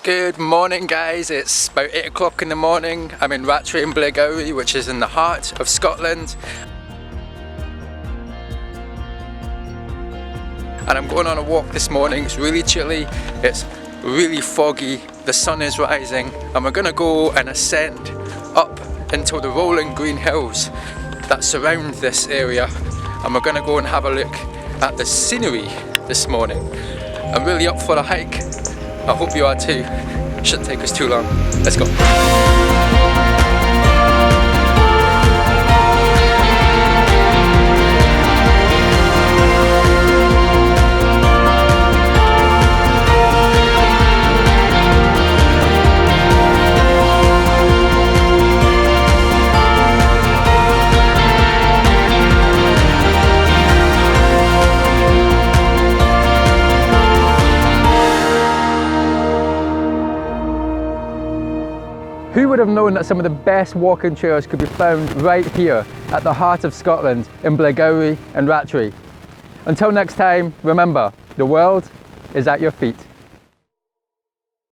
Good morning guys, it's about 8 o'clock in the morning. I'm in Rattray in Blairgowrie, which is in the heart of Scotland. And I'm going on a walk this morning. It's really chilly, it's really foggy, the sun is rising, and we're going to go and ascend up into the rolling green hills that surround this area. And we're going to go and have a look at the scenery this morning. I'm really up for a hike. I hope you are too. Shouldn't take us too long. Let's go. Who would have known that some of the best walking trails could be found right here at the heart of Scotland in Blairgowrie and Rattray? Until next time, remember, the world is at your feet.